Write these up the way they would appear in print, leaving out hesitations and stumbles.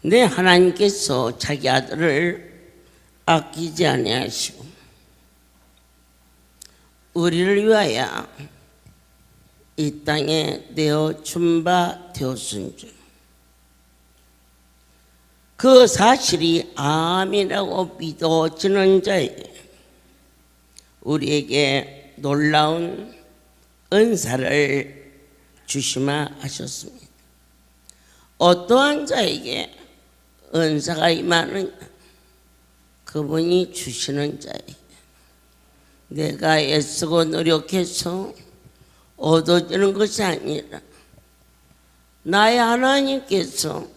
내 하나님께서 자기 아들을 아끼지 아니하시고 우리를 위하여 이 땅에 내어 준 바 되었은즉 그 사실이 아멘이라고 믿어지는 자에게 우리에게 놀라운 은사를 주시마 하셨습니다. 어떠한 자에게 은사가 임하느냐? 그분이 주시는 자에게. 내가 애쓰고 노력해서 얻어지는 것이 아니라 나의 하나님께서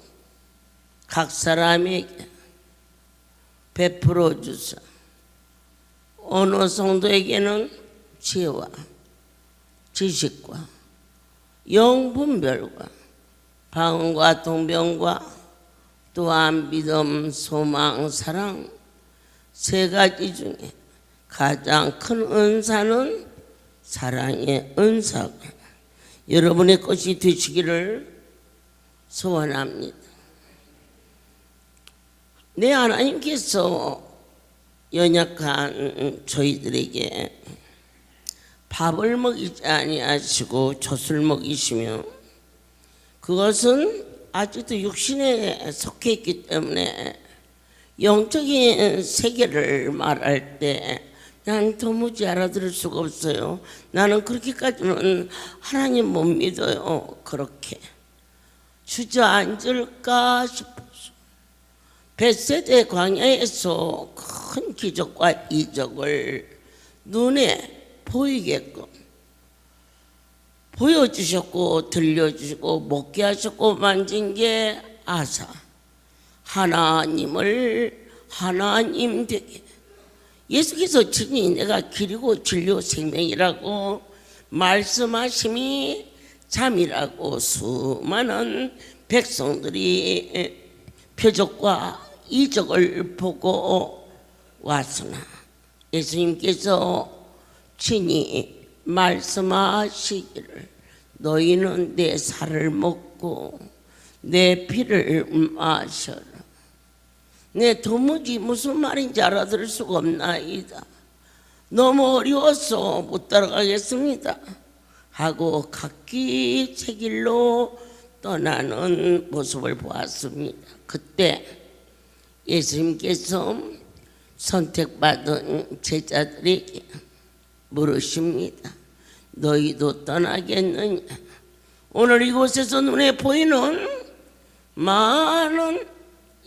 각 사람에게 베풀어 주사 어느 성도에게는 지혜와 지식과 영분별과 방언과 통변과 또한 믿음, 소망, 사랑 세 가지 중에 가장 큰 은사는 사랑의 은사가 여러분의 것이 되시기를 소원합니다. 내 하나님께서 연약한 저희들에게 밥을 먹이지 아니하시고 젖을 먹이시며 그것은 아직도 육신에 속해 있기 때문에 영적인 세계를 말할 때 난 도무지 알아들을 수가 없어요. 나는 그렇게까지는 하나님 못 믿어요. 그렇게 주저앉을까 싶어서 벳세대 광야에서 큰 기적과 이적을 눈에 보이게끔 보여주셨고 들려주시고 먹게 하셨고 만진 게 아사 하나님을 하나님 되게 예수께서 친히 내가 길이고 진리요 생명이라고 말씀하심이 잠이라고 수많은 백성들이 표적과 이적을 보고 왔으나 예수님께서 친히 말씀하시기를 너희는 내 살을 먹고 내 피를 마셔라. 내 도무지 무슨 말인지 알아들을 수가 없나이다. 너무 어려워서 못 따라가겠습니다 하고 각기 제 길로 떠나는 모습을 보았습니다. 그때 예수님께서 선택받은 제자들에게 물으십니다. 너희도 떠나겠느냐? 오늘 이곳에서 눈에 보이는 많은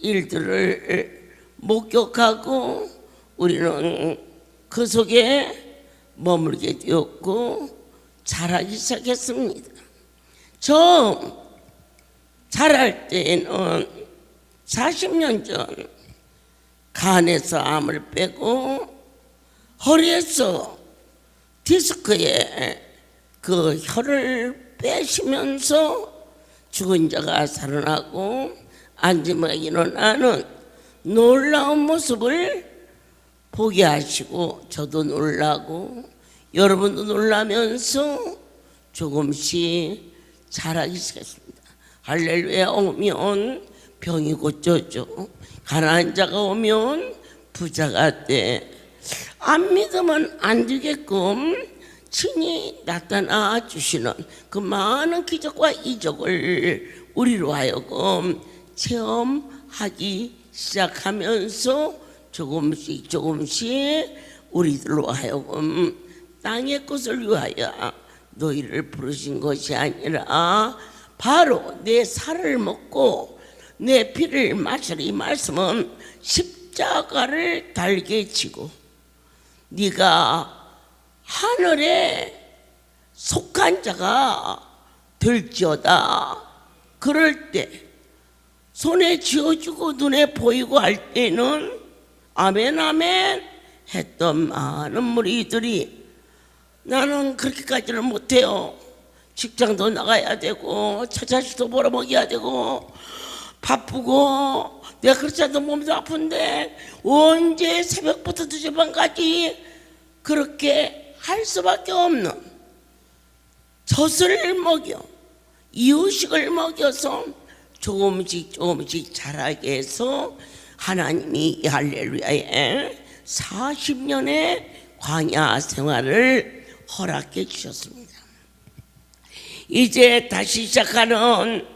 일들을 목격하고 우리는 그 속에 머물게 되었고 자라기 시작했습니다. 처음 자랄 때에는 40년 전 간에서 암을 빼고 허리에서 디스크에 그 혀를 빼시면서 죽은 자가 살아나고 앉으면 일어나는 놀라운 모습을 보게 하시고 저도 놀라고 여러분도 놀라면서 조금씩 자라기 시작했습니다. 할렐루야 오면 병이 고쳐져 가난한 자가 오면 부자가 돼 안 믿으면 안 되게끔 친히 나타나 주시는 그 많은 기적과 이적을 우리로 하여금 체험하기 시작하면서 조금씩 우리들로 하여금 땅의 것을 위하여 너희를 부르신 것이 아니라 바로 내 살을 먹고 내 피를 마시라. 이 말씀은 십자가를 달게 지고 네가 하늘에 속한 자가 될지어다. 그럴 때 손에 쥐어주고 눈에 보이고 할 때는 아멘 아멘 했던 많은 무리들이 나는 그렇게까지는 못해요. 직장도 나가야 되고 처자식도 벌어먹여야 되고 바쁘고 내가 그렇지 않아도 몸도 아픈데 언제 새벽부터 늦은 밤까지 그렇게 할 수밖에 없는 젖을 먹여 이유식을 먹여서 조금씩 자라게 해서 하나님이 할렐루야에 40년의 광야 생활을 허락해 주셨습니다. 이제 다시 시작하는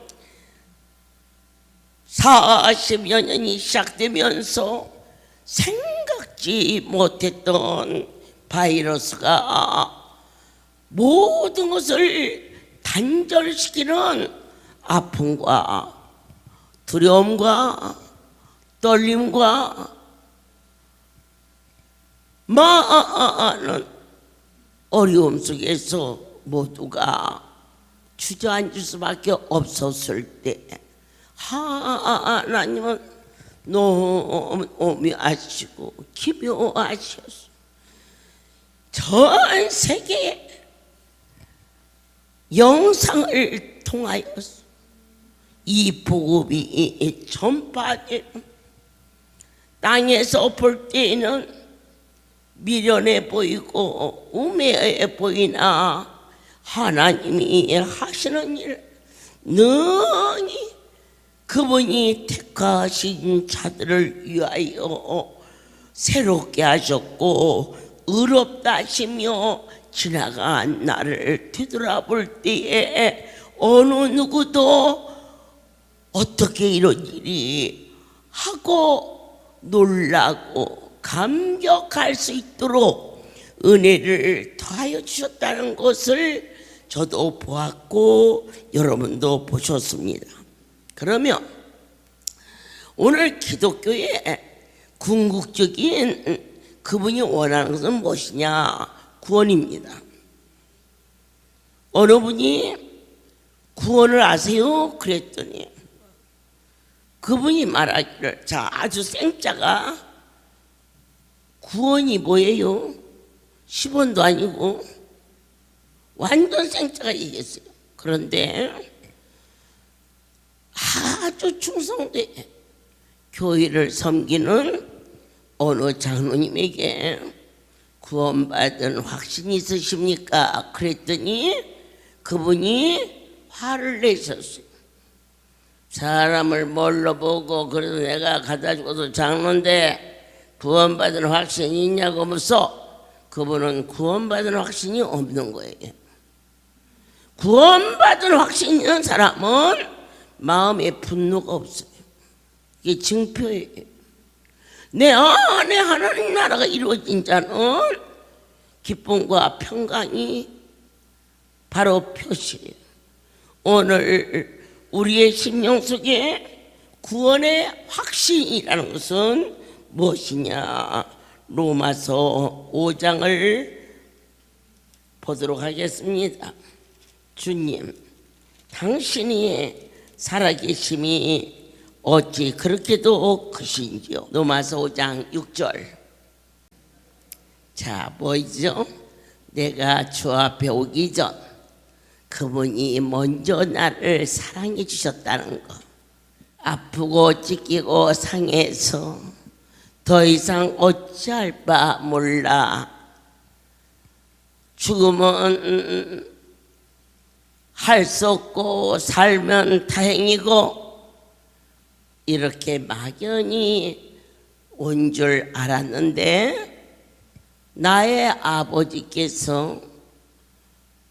40여 년이 시작되면서 생각지 못했던 바이러스가 모든 것을 단절시키는 아픔과 두려움과 떨림과 많은 어려움 속에서 모두가 주저앉을 수밖에 없었을 때 하나님은 너무 오묘하시고 기묘하셨어. 전 세계에 영상을 통하여서 이 복음이 전파되는, 땅에서 볼 때에는 미련해 보이고 우매해 보이나 하나님이 하시는 일 능히 그분이 택하신 자들을 위하여 새롭게 하셨고 의롭다 하시며 지나간 나를 뒤돌아볼 때에 어느 누구도 어떻게 이런 일이 하고 놀라고 감격할 수 있도록 은혜를 더하여 주셨다는 것을 저도 보았고 여러분도 보셨습니다. 그러면 오늘 기독교의 궁극적인 그분이 원하는 것은 무엇이냐? 구원입니다. 어느 분이 구원을 아세요? 그랬더니 그분이 말하기를, 자, 아주 생자가 구원이 뭐예요? 10원도 아니고 완전 생자가 얘기했어요. 그런데 아주 충성돼 교회를 섬기는 어느 장로님에게 구원받은 확신이 있으십니까? 그랬더니 그분이 화를 내셨어요. 사람을 뭘로 보고 그래도 내가 갖다 주고도 장로인데 구원받은 확신이 있냐고 묻소. 그분은 구원받은 확신이 없는 거예요. 구원받은 확신이 있는 사람은 마음에 분노가 없어요. 이게 증표예요. 내 안에 하나님 나라가 이루어진 자는 기쁨과 평강이 바로 표시예요. 오늘 우리의 심령 속에 구원의 확신이라는 것은 무엇이냐? 로마서 5장을 보도록 하겠습니다. 주님, 당신이 살아계심이 어찌 그렇게도 크신지요? 로마서 5장 6절. 자, 뭐죠? 내가 주 앞에 오기 전 그분이 먼저 나를 사랑해 주셨다는 것. 아프고 찢기고 상해서 더 이상 어찌할 바 몰라. 죽으면 할 수 없고 살면 다행이고 이렇게 막연히 온 줄 알았는데 나의 아버지께서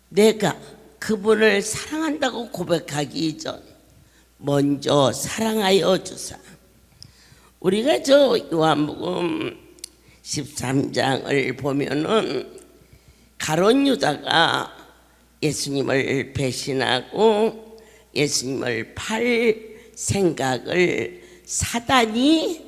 내가 그분을 사랑한다고 고백하기 전 먼저 사랑하여 주사. 우리가 저 요한복음 13장을 보면은 가룟 유다가 예수님을 배신하고 예수님을 팔 생각을 사단이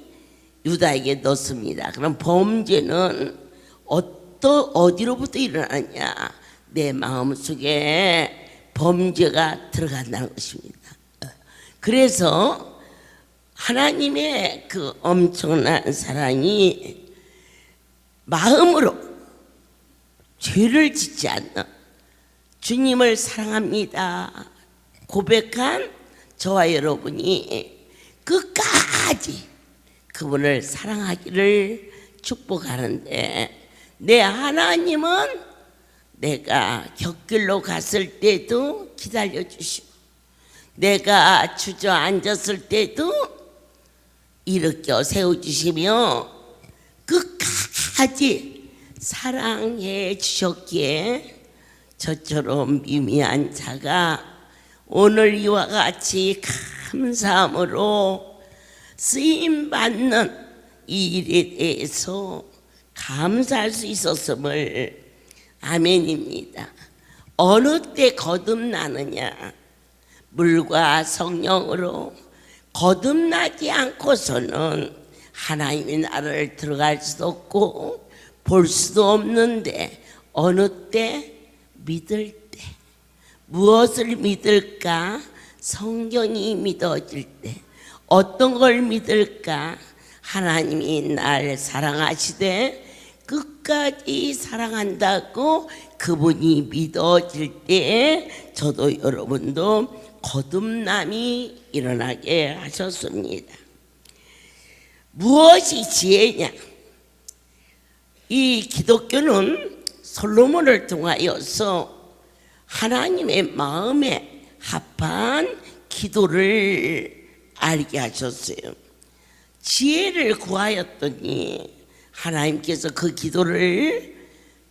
유다에게 넣습니다. 그럼 범죄는 어디로부터 일어나냐? 내 마음속에 범죄가 들어간다는 것입니다. 그래서 하나님의 그 엄청난 사랑이 마음으로 죄를 짓지 않는 주님을 사랑합니다 고백한 저와 여러분이 끝까지 그분을 사랑하기를 축복하는데, 내 하나님은 내가 곁길로 갔을 때도 기다려 주시고 내가 주저앉았을 때도 일으켜 세워주시며 끝까지 사랑해 주셨기에 저처럼 미미한 자가 오늘 이와 같이 감사함으로 쓰임받는 이 일에 대해서 감사할 수 있었음을 아멘입니다. 어느 때 거듭나느냐? 물과 성령으로 거듭나지 않고서는 하나님의 나라를 들어갈 수도 없고 볼 수도 없는데 어느 때? 믿을 때. 무엇을 믿을까? 성경이 믿어질 때. 어떤 걸 믿을까? 하나님이 날 사랑하시되 끝까지 사랑한다고 그분이 믿어질 때에 저도 여러분도 거듭남이 일어나게 하셨습니다. 무엇이 지혜냐? 이 기독교는 솔로몬을 통하여서 하나님의 마음에 합한 기도를 알게 하셨어요. 지혜를 구하였더니 하나님께서 그 기도를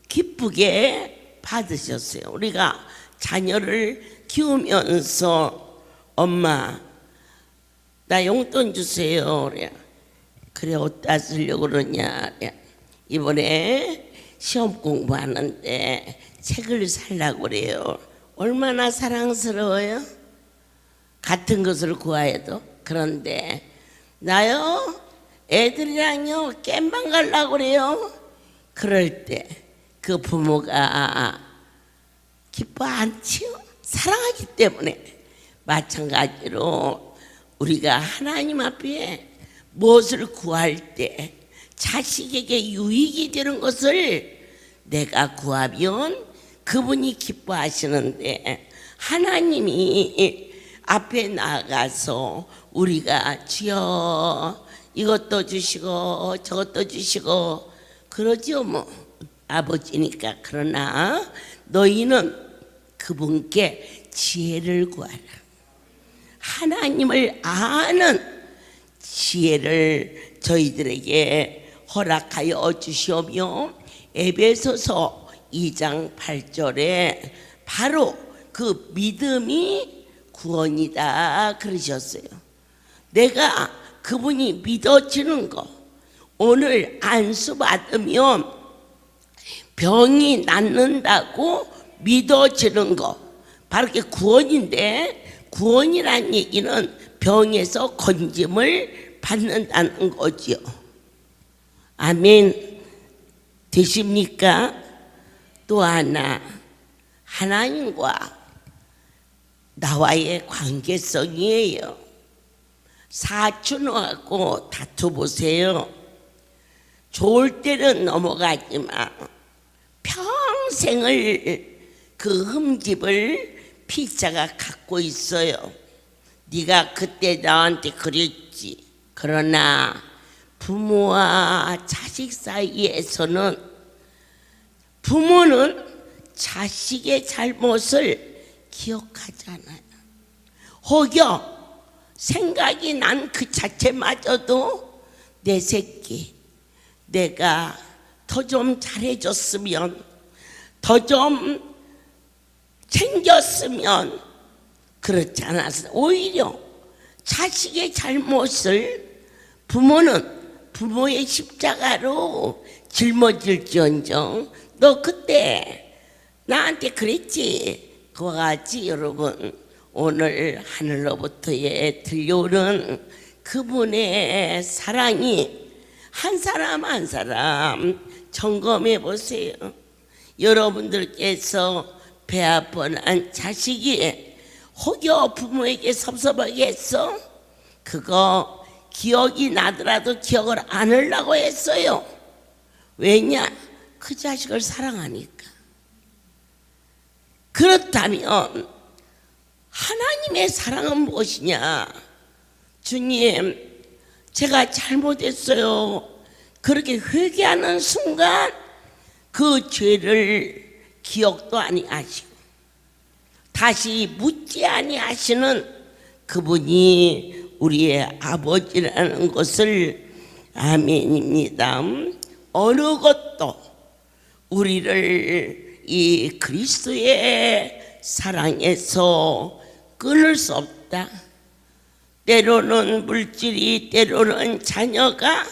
기쁘게 받으셨어요. 우리가 자녀를 키우면서 엄마 나 용돈 주세요. 그래 어디다 쓰려고 그러냐. 이번에 시험 공부하는데 책을 살라고 그래요. 얼마나 사랑스러워요. 같은 것을 구하여도. 그런데 나요 애들이랑요 깸방 가려고 그래요. 그럴 때 그 부모가 기뻐 않지요. 사랑하기 때문에. 마찬가지로 우리가 하나님 앞에 무엇을 구할 때 자식에게 유익이 되는 것을 내가 구하면 그분이 기뻐하시는데 하나님이 앞에 나가서 우리가 주여 이것도 주시고 저것도 주시고 그러지요 뭐 아버지니까. 그러나 너희는 그분께 지혜를 구하라. 하나님을 아는 지혜를 저희들에게 허락하여 주시오며 에베소서 2장 8절에 바로 그 믿음이 구원이다 그러셨어요. 내가 그분이 믿어지는 거, 오늘 안수 받으면 병이 낫는다고 믿어지는 거, 바로 그게 구원인데, 구원이란 얘기는 병에서 건짐을 받는다는 거지요. 아멘 되십니까? 또 하나, 하나님과 나와의 관계성이에요. 사촌하고 다투보세요. 좋을 때는 넘어가지만 평생을 그 흠집을 피자가 갖고 있어요. 네가 그때 나한테 그랬지. 그러나 부모와 자식 사이에서는 부모는 자식의 잘못을 기억하지 않아요. 혹여 생각이 난 그 자체마저도 내 새끼 내가 더 좀 잘해줬으면, 더 좀 챙겼으면, 그렇지 않아서 오히려 자식의 잘못을 부모는 부모의 십자가로 짊어질지언정 너 그때 나한테 그랬지. 그와 같이 여러분 오늘 하늘로부터에 들려오는 그분의 사랑이 한 사람 한 사람 점검해 보세요. 여러분들께서 배 아픈 자식이 혹여 부모에게 섭섭하게 했어? 그거 기억이 나더라도 기억을 안 하려고 했어요. 왜냐? 그 자식을 사랑하니까. 그렇다면 하나님의 사랑은 무엇이냐? 주님, 제가 잘못했어요. 그렇게 회개하는 순간 그 죄를 기억도 아니하시고 다시 묻지 아니하시는 그분이 우리의 아버지라는 것을 아멘입니다. 어느 것도 우리를 이 그리스도의 사랑에서 끊을 수 없다. 때로는 물질이, 때로는 자녀가,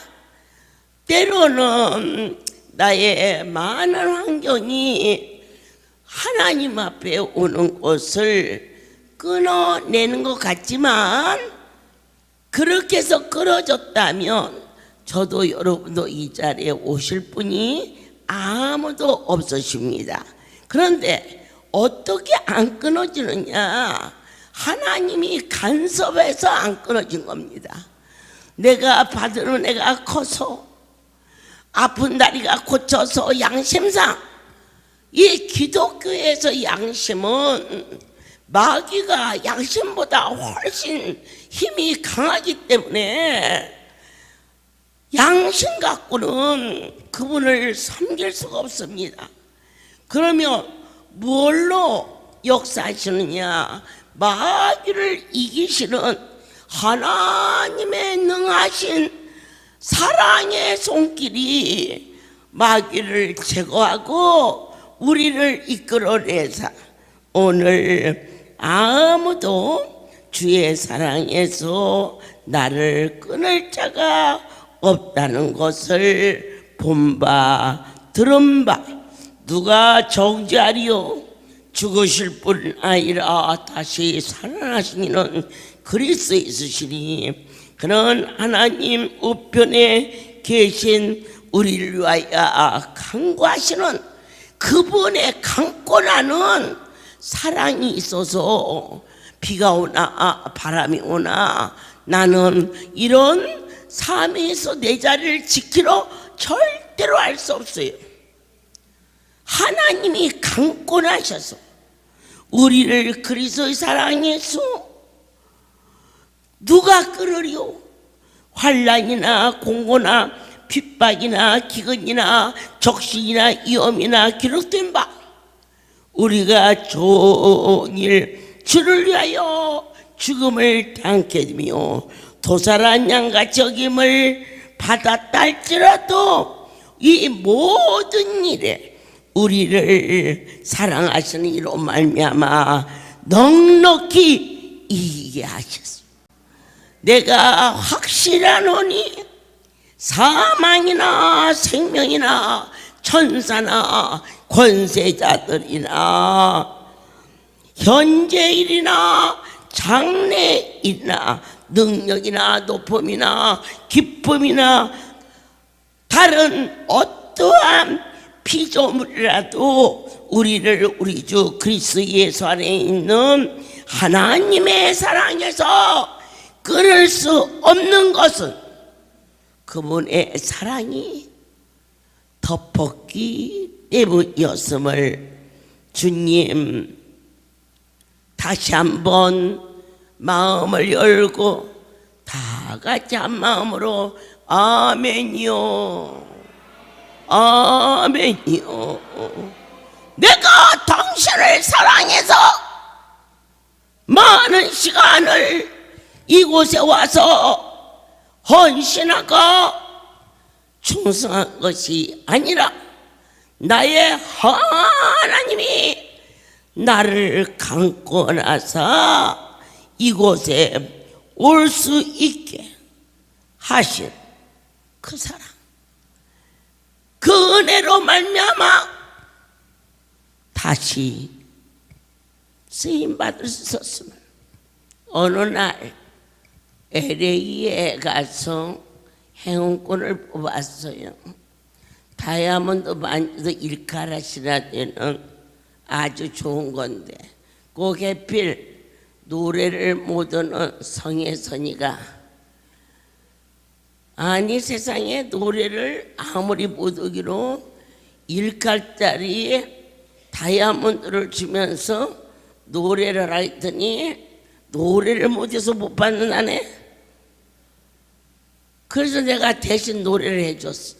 때로는 나의 많은 환경이 하나님 앞에 오는 것을 끊어내는 것 같지만, 그렇게 해서 끊어졌다면 저도 여러분도 이 자리에 오실 분이 아무도 없으십니다. 그런데 어떻게 안 끊어지느냐? 하나님이 간섭해서 안 끊어진 겁니다. 내가 받은 은혜가 커서, 아픈 다리가 고쳐서, 양심상 이 기독교에서 양심은 마귀가 양심보다 훨씬 힘이 강하기 때문에 양심 갖고는 그분을 섬길 수가 없습니다. 그러면 뭘로 역사하시느냐? 마귀를 이기시는 하나님의 능하신 사랑의 손길이 마귀를 제거하고 우리를 이끌어내사 오늘 아무도 주의 사랑에서 나를 끊을 자가 없다는 것을 본바 들은바, 누가 정죄하리요? 죽으실 뿐 아니라 다시 살아나시는 그리스도에 있으시니, 그런 하나님 우편에 계신 우리를 위하여 간구하시는 그분의 강권하는 사랑이 있어서 비가 오나 바람이 오나 나는 이런 삶에서 내 자리를 지키러 절대로 할 수 없어요. 하나님이 강권하셔서 우리를 그리스도의 사랑해서 누가 끊으리요? 환난이나 공고나 핍박이나 기근이나 적신이나 위험이나 기록된 바, 우리가 종일 주를 위하여 죽음을 당케 되며 도살한 양같이 여김을 받았다 할지라도 이 모든 일에 우리를 사랑하시는 이로 말미암아 넉넉히 이기게 하셨습니다. 내가 확실하노니 사망이나 생명이나 천사나 권세자들이나 현재일이나 장래일이나 능력이나 높음이나 기쁨이나 다른 어떠한 피조물이라도 우리를 우리 주 그리스도 예수 안에 있는 하나님의 사랑에서 끊을 수 없는 것은 그분의 사랑이 덮었기 때문이었음을 주님 다시 한번 마음을 열고 다 같이 한 마음으로 아멘이요 아멘이요. 내가 당신을 사랑해서 많은 시간을 이곳에 와서 헌신하고 충성한 것이 아니라 나의 하나님이 나를 강권하사 이곳에 올 수 있게 하신 그 사랑, 그 은혜로 말미암아 다시 쓰임받을 수 있었으면, 어느 날 LA에 가서 행운권을 뽑았어요. 다이아몬드 반지도 일카라시나 되는 아주 좋은 건데, 그 해필 노래를 못하는 성혜선이가, 아니 세상에 노래를 아무리 못하기로 1칼짜리 다이아몬드를 주면서 노래를 하더니 노래를 못해서 못 받는다네. 그래서 내가 대신 노래를 해줬어.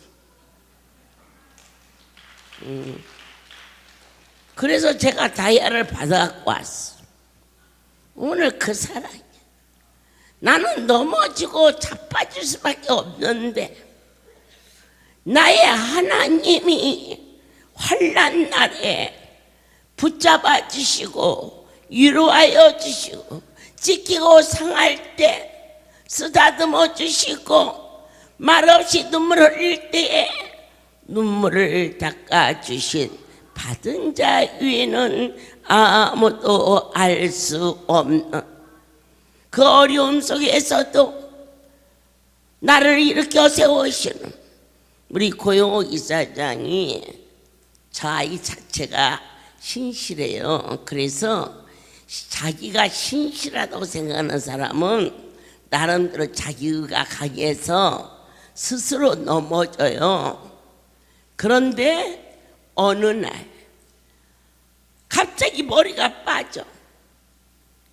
그래서 제가 다이아를 받아갖고 왔어. 오늘 그 사랑이야. 나는 넘어지고 자빠질 수밖에 없는데 나의 하나님이 환난 날에 붙잡아 주시고 위로하여 주시고 지키고 상할 때 쓰다듬어 주시고 말없이 눈물 흘릴 때에 눈물을 닦아 주신 받은 자 위에는 아무도 알 수 없는 그 어려움 속에서도 나를 일으켜 세우시는 우리 고용옥 이사장이 저 아이 자체가 신실해요. 그래서 자기가 신실하다고 생각하는 사람은 나름대로 자기가 강해서 스스로 넘어져요. 그런데 어느 날 갑자기 머리가 빠져.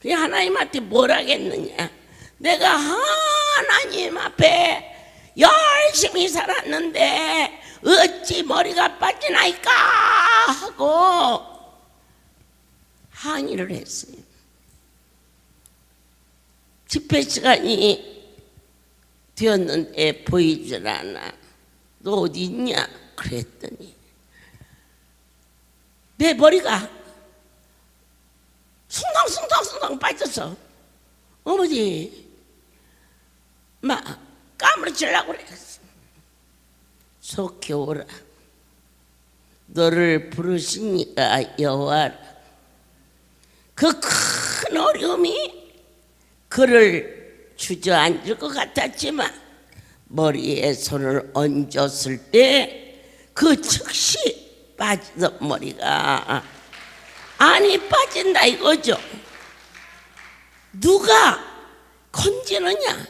그래 하나님한테 뭘 하겠느냐. 내가 하나님 앞에 열심히 살았는데 어찌 머리가 빠지나이까 하고 항의를 했어요. 집회 시간이 되었는데 보이질 않아. 너 어디 있냐? 그랬더니 내 머리가 숭덩숭덩 빠졌어. 어머니 막 까무러치려고 그랬어. 속히 오라. 너를 부르시니까 여호와라. 그 큰 어려움이 그를 주저앉을 것 같았지만 머리에 손을 얹었을 때 그 즉시 빠지던 머리가 아니 빠진다 이거죠. 누가 건지느냐.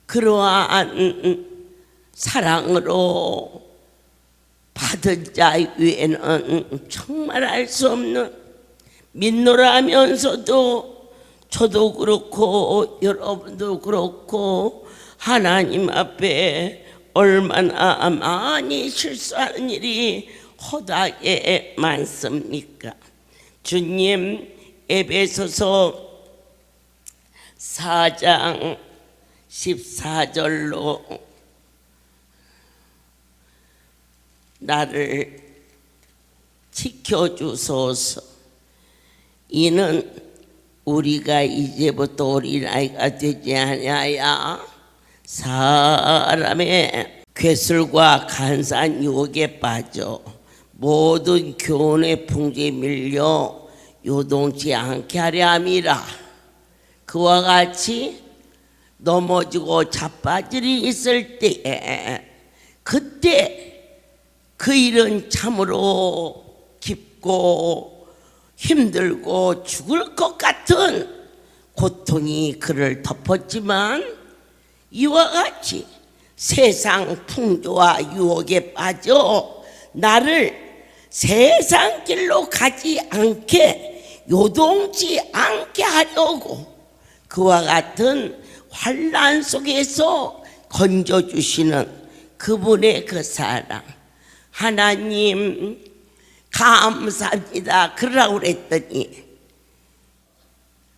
그러한 사랑으로 받은 자 위에는 정말 알 수 없는 믿노라 하면서도 저도 그렇고 여러분도 그렇고 하나님 앞에 얼마나 많이 실수하는 일이 허다하게 많습니까? 주님 에베소서 4장 14절로 나를 지켜주소서. 이는 우리가 이제부터 어린아이가 되지 아니하여 사람의 괴술과 간사한 유혹에 빠져 모든 교훈의 풍조에 밀려 요동치 않게 하려 함이라. 그와 같이 넘어지고 자빠질 일이 있을 때에 그때 그 일은 참으로 깊고 힘들고 죽을 것 같은 고통이 그를 덮었지만 이와 같이 세상 풍조와 유혹에 빠져 나를 세상 길로 가지 않게 요동치 않게 하려고 그와 같은 환난 속에서 건져주시는 그분의 그 사랑 하나님 감사합니다 그러라고 그랬더니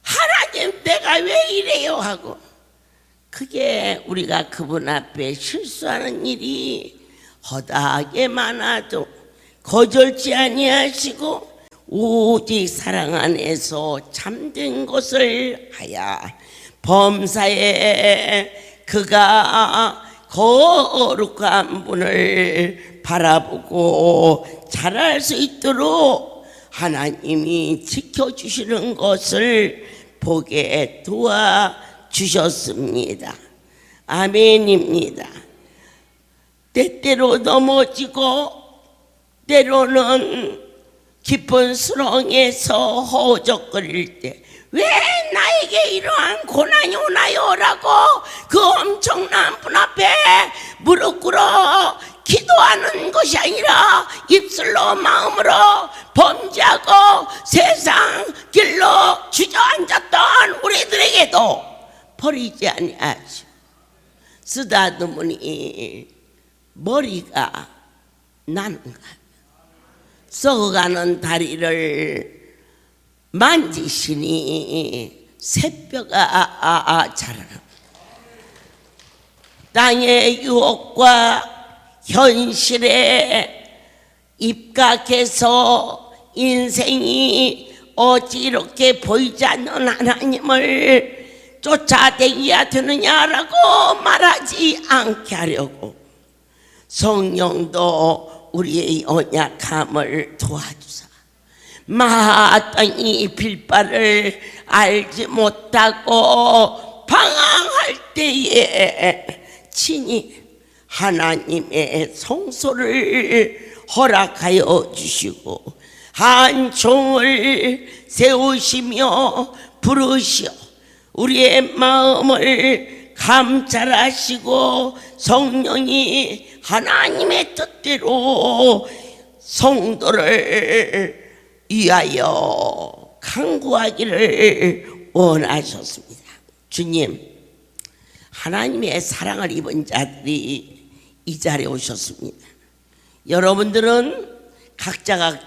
하나님 내가 왜 이래요 하고 그게 우리가 그분 앞에 실수하는 일이 허다하게 많아도 거절치 아니하시고 오직 사랑 안에서 참된 것을 하여 범사에 그가 거룩한 분을 바라보고 잘할 수 있도록 하나님이 지켜주시는 것을 보게 도와주셨습니다. 아멘입니다. 때때로 넘어지고 때로는 깊은 수렁에서 허우적거릴 때 왜 나에게 이러한 고난이 오나요? 라고 그 엄청난 분 앞에 무릎 꿇어 기도하는 것이 아니라 입술로 마음으로 범죄하고 세상 길로 주저앉았던 우리들에게도 버리지 아니하시고 쓰다듬으니 머리가 나는가 썩어가는 다리를 만지시니 새뼈가 자라는 땅의 유혹과 현실에 입각해서 인생이 어찌 이렇게 보이지 않는 하나님을 쫓아다녀야 되느냐라고 말하지 않게 하려고 성령도 우리의 연약함을 도와주사 마땅히 빌바를 알지 못하고 방황할 때에 친히 하나님의 성소를 허락하여 주시고 한 종을 세우시며 부르시어 우리의 마음을 감찰하시고 성령이 하나님의 뜻대로 성도를 위하여 간구하기를 원하셨습니다. 주님, 하나님의 사랑을 입은 자들이 이 자리에 오셨습니다. 여러분들은 각자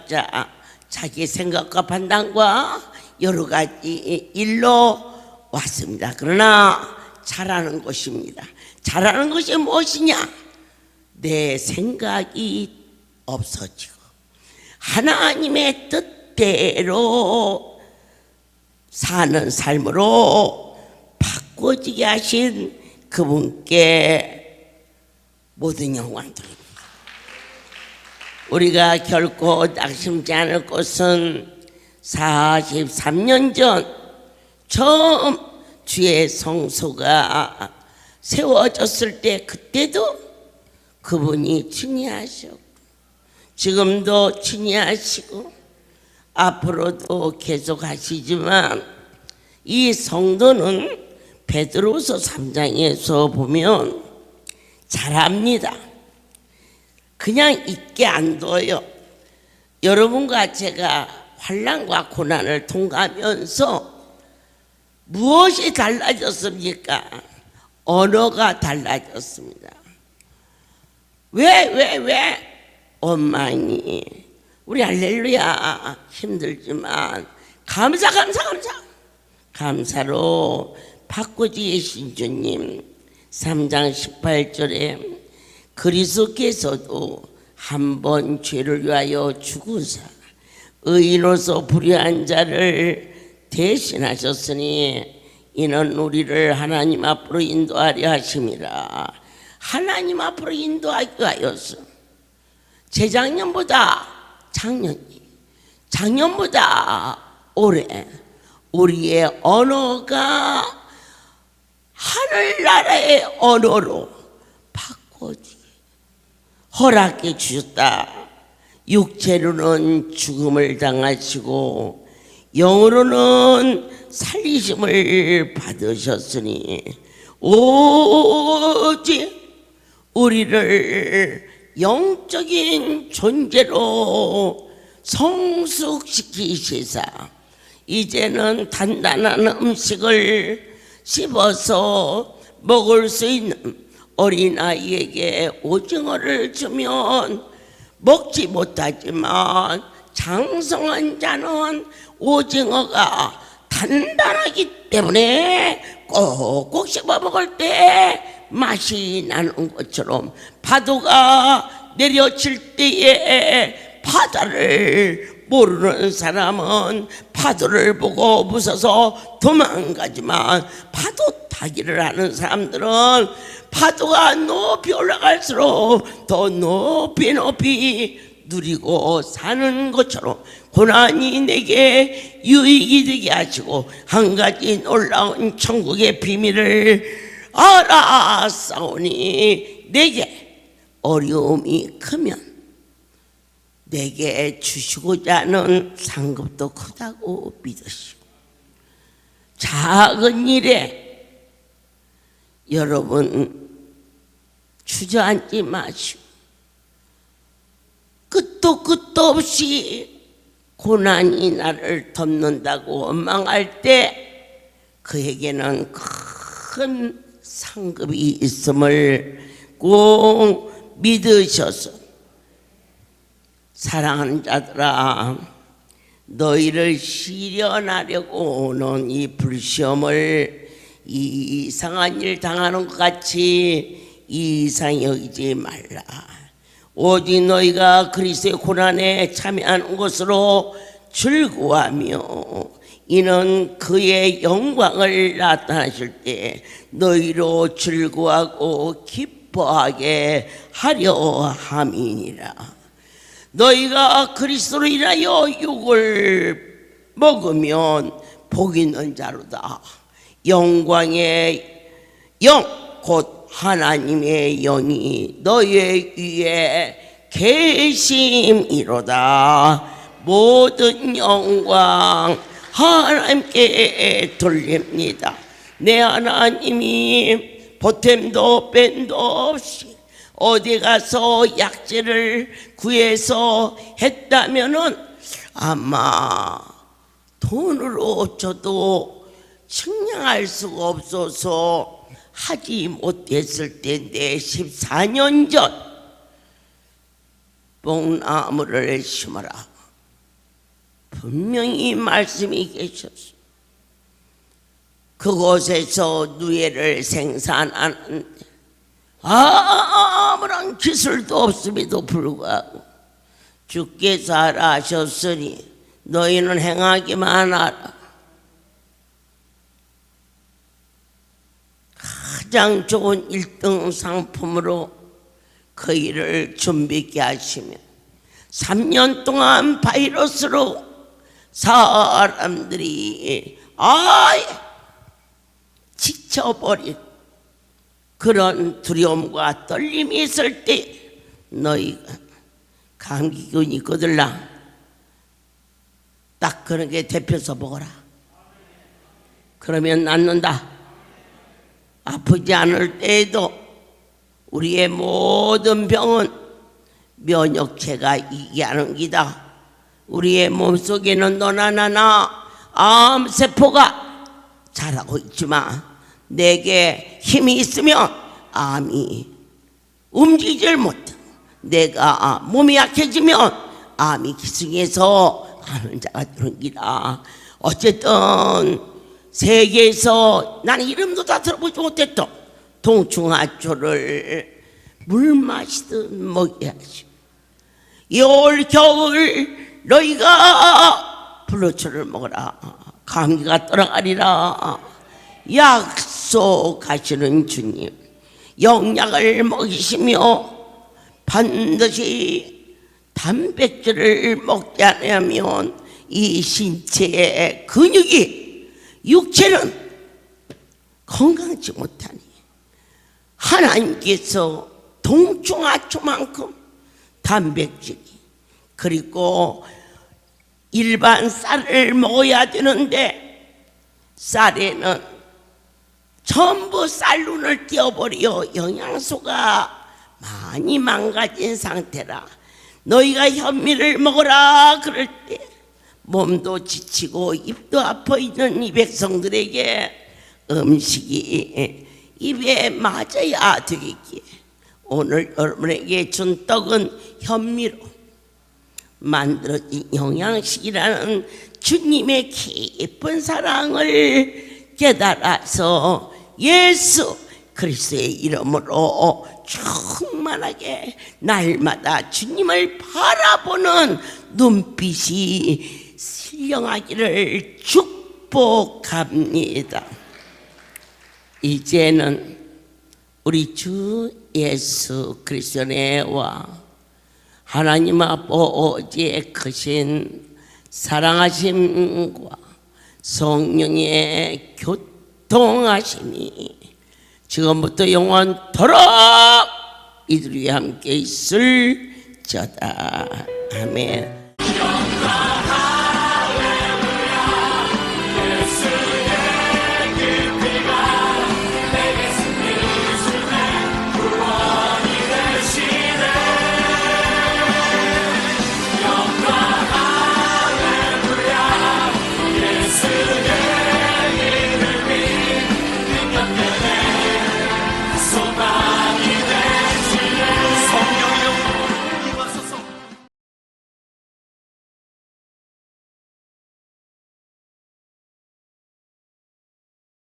자기 생각과 판단과 여러 가지 일로 왔습니다. 그러나 잘하는 것입니다. 잘하는 것이 무엇이냐? 내 생각이 없어지고 하나님의 뜻대로 사는 삶으로 바꿔지게 하신 그분께 모든 영광 드립니다. 우리가 결코 낙심지 않을 것은 43년 전 처음 주의 성소가 세워졌을 때 그때도 그분이 친히하셨고 지금도 친히하시고 앞으로도 계속 하시지만 이 성도는 베드로서 3장에서 보면 잘합니다. 그냥 있게 안 둬요. 여러분과 제가 환난과 고난을 통과하면서 무엇이 달라졌습니까? 언어가 달라졌습니다. 왜? 엄마니 우리 할렐루야 힘들지만 감사로 바꾸지 계신 주님 3장 18절에 그리스도께서도 한 번 죄를 위하여 죽으사 의인으로서 불의한 자를 대신하셨으니 이는 우리를 하나님 앞으로 인도하려 하심이라. 하나님 앞으로 인도하기 위하여서 재작년보다 작년보다 올해 우리의 언어가 하늘나라의 언어로 바꿔지게 허락해 주셨다. 육체로는 죽음을 당하시고 영으로는 살리심을 받으셨으니 오직 우리를 영적인 존재로 성숙시키시사 이제는 단단한 음식을 씹어서 먹을 수 있는 어린아이에게 오징어를 주면 먹지 못하지만 장성한 자는 오징어가 단단하기 때문에 꼭꼭 씹어 먹을 때 맛이 나는 것처럼 파도가 내려칠 때에 바다를 모르는 사람은 파도를 보고 무서워서 도망가지만 파도 타기를 하는 사람들은 파도가 높이 올라갈수록 더 높이 누리고 사는 것처럼 고난이 내게 유익이 되게 하시고 한 가지 놀라운 천국의 비밀을 알았사오니 내게 어려움이 크면 내게 주시고자 하는 상급도 크다고 믿으시고 작은 일에 여러분 주저앉지 마시고 끝도 없이 고난이 나를 덮는다고 원망할 때 그에게는 큰 상급이 있음을 꼭 믿으셔서 사랑하는 자들아 너희를 시련하려고 오는 이 불시험을 이상한 일 당하는 것 같이 이상히 여기지 말라. 오직 너희가 그리스도의 고난에 참여하는 것으로 즐거워하며 이는 그의 영광을 나타나실 때 너희로 즐거워하고 기뻐하게 하려 함이니라. 너희가 그리스도로 인하여 육을 먹으면 복 있는 자로다. 영광의 영 곧 하나님의 영이 너희 위에 계심이로다. 모든 영광 하나님께 돌립니다. 내 하나님이 보탬도 뺀도 없이 어디 가서 약재를 구해서 했다면은 아마 돈으로 줘도 측량할 수가 없어서 하지 못했을 텐데 14년 전 뽕나무를 심어라. 분명히 말씀이 계셨어. 그곳에서 누에를 생산하는데 아무런 기술도 없음에도 불구하고 주께서 하라 하셨으니 너희는 행하기만 하라. 가장 좋은 1등 상품으로 그 일을 준비케 하시며 3년 동안 바이러스로 사람들이 아예 지쳐버린 그런 두려움과 떨림이 있을 때 너희가 감기균이 있거들라 딱 그런 게 데펴서 먹어라. 그러면 낫는다. 아프지 않을 때에도 우리의 모든 병은 면역체가 이기하는 기다. 우리의 몸속에는 너나 나나 암세포가 자라고 있지만 내게 힘이 있으면 암이 움직이질 못해. 내가 몸이 약해지면 암이 기승해서 하는 자가 되는 기다. 어쨌든 세계에서 나는 이름도 다 들어보지 못했던 동충하초를 물 마시듯 먹여야지. 올 겨울 너희가 불로초를 먹어라. 감기가 떠나가리라. 약속하시는 주님, 영약을 먹이시며 반드시 단백질을 먹지 않으면 이 신체의 근육이 육체는 건강하지 못하니 하나님께서 동충하초만큼 단백질이 그리고 일반 쌀을 먹어야 되는데 쌀에는 전부 쌀눈을 띄어버려 영양소가 많이 망가진 상태라. 너희가 현미를 먹어라 그럴 때 몸도 지치고 입도 아파 있는 이 백성들에게 음식이 입에 맞아야 되겠기에 오늘 여러분에게 준 떡은 현미로 만들어진 영양식이라는 주님의 깊은 사랑을 깨달아서 예수 그리스도의 이름으로 충만하게 날마다 주님을 바라보는 눈빛이 신령하기를 축복합니다. 이제는 우리 주 예수 그리스도의 은혜와 하나님 아버지의 크신 사랑하심과 성령의 교통하심이 지금부터 영원토록 이들이 함께 있을지어다. 아멘.